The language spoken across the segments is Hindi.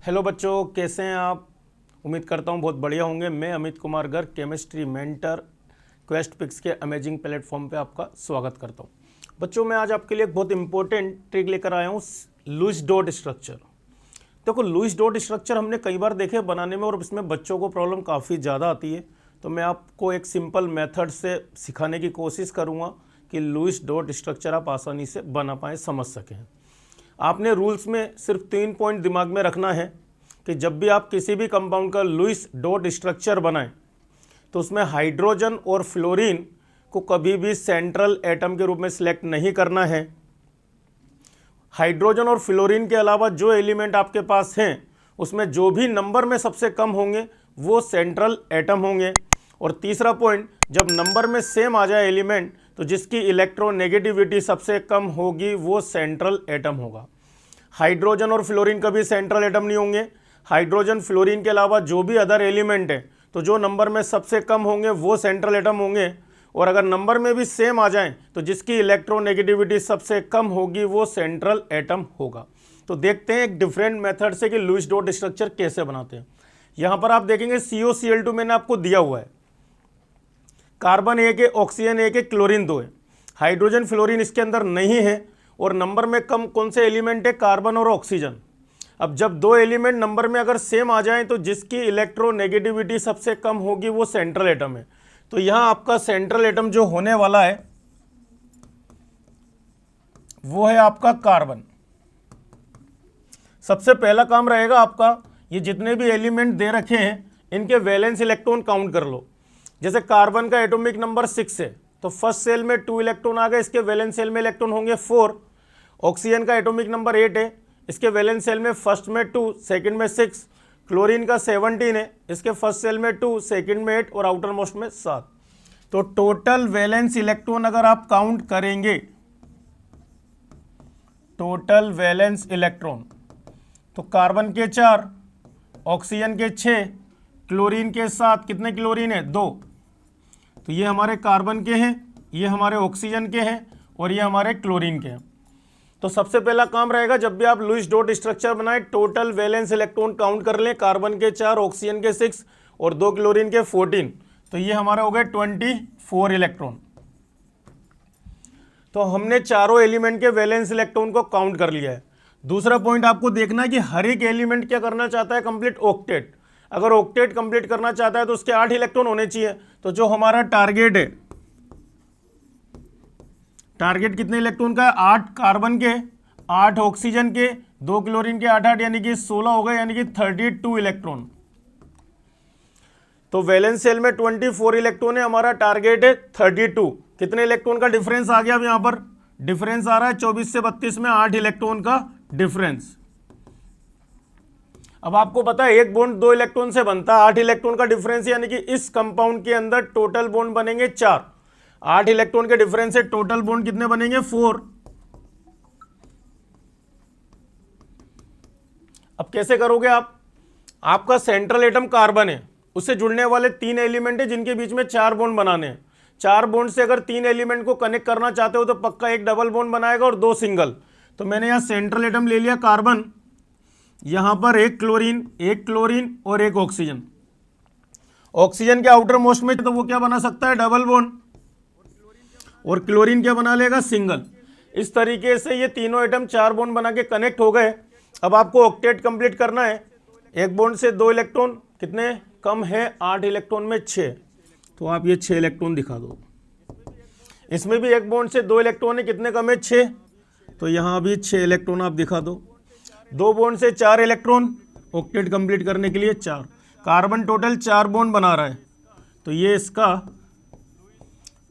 हेलो बच्चों, कैसे हैं आप। उम्मीद करता हूं बहुत बढ़िया होंगे। मैं Amit Kumar Garg, chemistry mentor, Quest Pics के अमेजिंग प्लेटफॉर्म पे आपका स्वागत करता हूं। बच्चों, मैं आज आपके लिए एक बहुत इंपॉर्टेंट ट्रिक लेकर आया हूं, लुईस डॉट स्ट्रक्चर। देखो, लुईस डॉट स्ट्रक्चर हमने कई बार देखे बनाने में, और इसमें बच्चों को प्रॉब्लम काफ़ी ज़्यादा आती है। तो मैं आपको एक सिंपल मेथड से सिखाने की कोशिश करूँगा कि लुईस डॉट स्ट्रक्चर आप आसानी से बना पाएँ, समझ सकें। आपने रूल्स में सिर्फ 3 पॉइंट दिमाग में रखना है कि जब भी आप किसी भी कंपाउंड का लुईस डॉट स्ट्रक्चर बनाएं तो उसमें हाइड्रोजन और फ्लोरीन को कभी भी सेंट्रल एटम के रूप में सिलेक्ट नहीं करना है। हाइड्रोजन और फ्लोरीन के अलावा जो एलिमेंट आपके पास हैं उसमें जो भी नंबर में सबसे कम होंगे वो सेंट्रल एटम होंगे। और तीसरा पॉइंट, जब नंबर में सेम आ जाए एलिमेंट तो जिसकी इलेक्ट्रोनेगेटिविटी सबसे कम होगी वो सेंट्रल एटम होगा। हाइड्रोजन और फ्लोरीन कभी सेंट्रल एटम नहीं होंगे। हाइड्रोजन फ्लोरीन के अलावा जो भी अदर एलिमेंट है तो जो नंबर में सबसे कम होंगे वो सेंट्रल एटम होंगे। और अगर नंबर में भी सेम आ जाएं तो जिसकी इलेक्ट्रोनेगेटिविटी सबसे कम होगी वो सेंट्रल एटम होगा। तो देखते हैं एक डिफरेंट मेथड से कि लुईस डॉट स्ट्रक्चर कैसे बनाते हैं। यहां पर आप देखेंगे COCl2 मैंने आपको दिया हुआ है, कार्बन 1 है, ऑक्सीजन 1 है, क्लोरीन 2 है। हाइड्रोजन फ्लोरीन इसके अंदर नहीं है। और नंबर में कम कौन से एलिमेंट है? कार्बन और ऑक्सीजन। अब जब दो एलिमेंट नंबर में अगर सेम आ जाएं तो जिसकी इलेक्ट्रोनेगेटिविटी सबसे कम होगी वो सेंट्रल एटम है। तो यहां आपका सेंट्रल एटम जो होने वाला है वो है आपका कार्बन। सबसे पहला काम रहेगा आपका, ये जितने भी एलिमेंट दे रखे हैं इनके वैलेंस इलेक्ट्रॉन काउंट कर लो। जैसे कार्बन का एटॉमिक नंबर 6 है तो फर्स्ट सेल में 2 इलेक्ट्रॉन आ गए, इसके वैलेंस सेल में इलेक्ट्रॉन होंगे 4। ऑक्सीजन का एटॉमिक नंबर 8 है, इसके वैलेंस सेल में फर्स्ट में 2, सेकंड में 6। क्लोरीन का 17 है, इसके फर्स्ट सेल में 2, सेकंड में 8 और आउटर मोस्ट में 7। तो टोटल वैलेंस इलेक्ट्रॉन अगर आप काउंट करेंगे, टोटल वैलेंस इलेक्ट्रॉन, तो कार्बन के 4, ऑक्सीजन के 6, क्लोरीन के 7, कितने क्लोरीन है? 2। तो ये हमारे कार्बन के हैं, ये हमारे ऑक्सीजन के हैं और ये हमारे क्लोरीन के हैं। तो सबसे पहला काम रहेगा, जब भी आप लुईस डॉट स्ट्रक्चर बनाए टोटल वैलेंस इलेक्ट्रॉन काउंट कर लें। कार्बन के 4, ऑक्सीजन के 6 और 2 क्लोरीन के 14। तो ये हमारा हो गए 24 इलेक्ट्रॉन। तो हमने चारों एलिमेंट के वैलेंस इलेक्ट्रॉन को काउंट कर लिया है। दूसरा पॉइंट आपको देखना है कि हर एक एलिमेंट क्या करना चाहता है? Complete octet. अगर ऑक्टेट कंप्लीट करना चाहता है तो उसके 8 इलेक्ट्रॉन होने चाहिए। तो जो हमारा टारगेट है, टारगेट कितने इलेक्ट्रॉन का है? 8 कार्बन के, 8 ऑक्सीजन के, 2 क्लोरीन के, 8 यानी कि 16 हो गए, यानी कि 32 इलेक्ट्रॉन। तो वैलेंस सेल में 24 इलेक्ट्रॉन है, हमारा टारगेट है 32। कितने इलेक्ट्रॉन का डिफरेंस आ गया? अब यहां पर डिफरेंस आ रहा है 24 से 32 में 8 इलेक्ट्रॉन का डिफरेंस। अब आपको पता है एक बॉन्ड 2 इलेक्ट्रॉन से बनता है, 8 इलेक्ट्रॉन का डिफरेंस, यानी कि इस कंपाउंड के अंदर टोटल बॉन्ड बनेंगे 4। 8 इलेक्ट्रॉन के डिफरेंस से टोटल बॉन्ड कितने बनेंगे? 4। अब कैसे करोगे आप? आपका सेंट्रल एटम कार्बन है, उससे जुड़ने वाले 3 एलिमेंट है जिनके बीच में 4 बॉन्ड बनाने हैं। 4 बॉन्ड से अगर 3 एलिमेंट को कनेक्ट करना चाहते हो तो पक्का एक डबल बॉन्ड बनाएगा और 2 सिंगल। तो मैंने यहां सेंट्रल एटम ले लिया कार्बन, यहां पर एक क्लोरीन और एक ऑक्सीजन। ऑक्सीजन के आउटर मोस्ट में तो वो क्या बना सकता है? Double bond. और क्लोरीन क्या बना लेगा? सिंगल। इस तरीके से ये तीनों एटम 4 बॉन्ड बना के कनेक्ट हो गए। अब आपको ऑक्टेट कंप्लीट करना है। एक बॉन्ड से 2 इलेक्ट्रॉन कितने कम है? 8 इलेक्ट्रॉन में 6। तो आप ये 6 इलेक्ट्रॉन दिखा दो। इसमें भी एक बॉन्ड से 2 इलेक्ट्रॉन है, कितने कम है? 6। तो यहां भी 6 इलेक्ट्रॉन आप दिखा दो। 2 बॉन्ड से 4 इलेक्ट्रॉन, ऑक्टेट कंप्लीट करने के लिए 4। कार्बन टोटल 4 बॉन्ड बना रहा है, तो ये इसका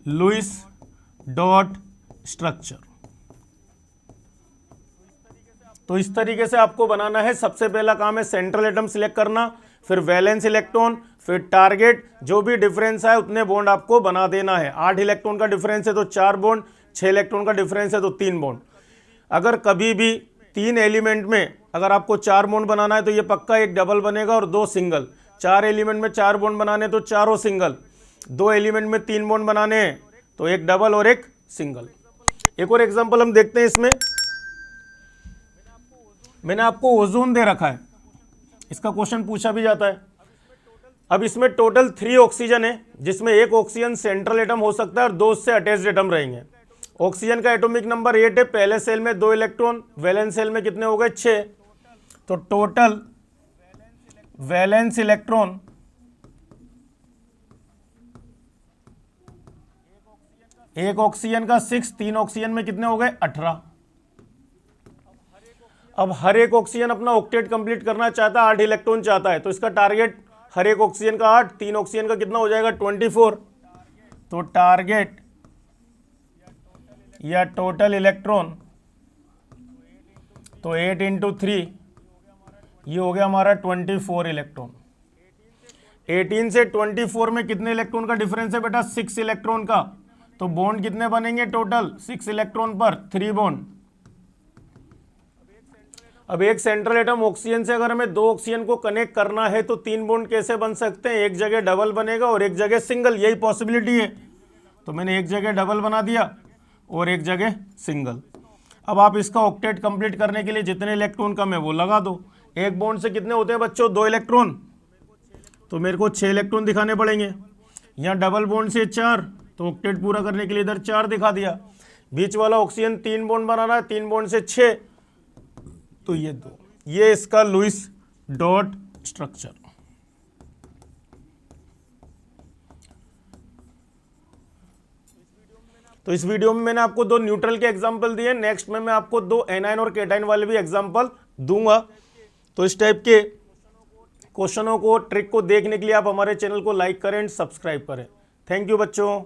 लुईस डॉट स्ट्रक्चर। तो इस तरीके से आपको बनाना है। सबसे पहला काम है सेंट्रल एटम सिलेक्ट करना, फिर वैलेंस इलेक्ट्रॉन, फिर टारगेट। जो भी डिफरेंस है उतने बॉन्ड आपको बना देना है। 8 इलेक्ट्रॉन का डिफरेंस है तो 4 बॉन्ड, 6 इलेक्ट्रॉन का डिफरेंस है तो 3 बॉन्ड। अगर कभी भी 3 एलिमेंट में अगर आपको 4 बॉन्ड बनाना है तो ये पक्का एक डबल बनेगा और 2 सिंगल। 4 एलिमेंट में 4 बॉन्ड बनाने तो चारों सिंगल। 2 एलिमेंट में 3 बॉन्ड बनाने हैं तो एक डबल और एक सिंगल। एक और एग्जांपल हम देखते हैं। इसमें मैंने आपको ओजोन दे रखा है, इसका क्वेश्चन पूछा भी जाता है। अब इसमें टोटल 3 ऑक्सीजन है, जिसमें एक ऑक्सीजन सेंट्रल एटम हो सकता है और 2 उससे अटैच्ड एटम रहेंगे। ऑक्सीजन का एटॉमिक नंबर 8 है, पहले सेल में 2 इलेक्ट्रॉन, वैलेंस सेल में कितने हो गए 6। तो टोटल वैलेंस इलेक्ट्रॉन एक ऑक्सीजन का 6, 3 ऑक्सीजन में कितने हो गए 18। अब हर एक ऑक्सीजन अपना ऑक्टेट कंप्लीट करना चाहता है, 8 इलेक्ट्रॉन चाहता है, तो इसका टारगेट हर एक ऑक्सीजन का 8, 3 ऑक्सीजन का कितना हो जाएगा 24। तो टारगेट या टोटल इलेक्ट्रॉन, तो 8 इंटू 3, ये हो गया हमारा 24 इलेक्ट्रॉन। 18 से 24 में कितने इलेक्ट्रॉन का डिफरेंस है बेटा 6 इलेक्ट्रॉन का। तो बॉन्ड कितने बनेंगे टोटल 6 इलेक्ट्रॉन पर 3 बॉन्ड। अब एक सेंट्रल एटम ऑक्सीजन से अगर हमें 2 ऑक्सीजन को कनेक्ट करना है तो 3 बॉन्ड कैसे बन सकते हैं, एक जगह डबल बनेगा और एक जगह सिंगल, यही पॉसिबिलिटी है। तो मैंने एक जगह डबल बना दिया और एक जगह सिंगल। अब आप इसका ऑक्टेट कंप्लीट करने के लिए जितने इलेक्ट्रॉन कम है वो लगा दो। एक बॉन्ड से कितने होते हैं बच्चों 2 इलेक्ट्रॉन, तो मेरे को 6 इलेक्ट्रॉन दिखाने पड़ेंगे। यहाँ डबल बॉन्ड से 4, तो ऑक्टेट पूरा करने के लिए इधर 4 दिखा दिया। बीच वाला ऑक्सीजन 3 बॉन्ड बनाना है, 3 बॉन्ड से 6, तो ये 2। ये इसका लुईस डॉट स्ट्रक्चर। तो इस वीडियो में मैंने आपको 2 न्यूट्रल के एग्जांपल दिए। नेक्स्ट में मैं आपको 2 एनायन और कैटायन वाले भी एग्जांपल दूंगा। तो इस टाइप के क्वेश्चनों को, ट्रिक को देखने के लिए आप हमारे चैनल को लाइक करें एंड सब्सक्राइब करें। थैंक यू बच्चों।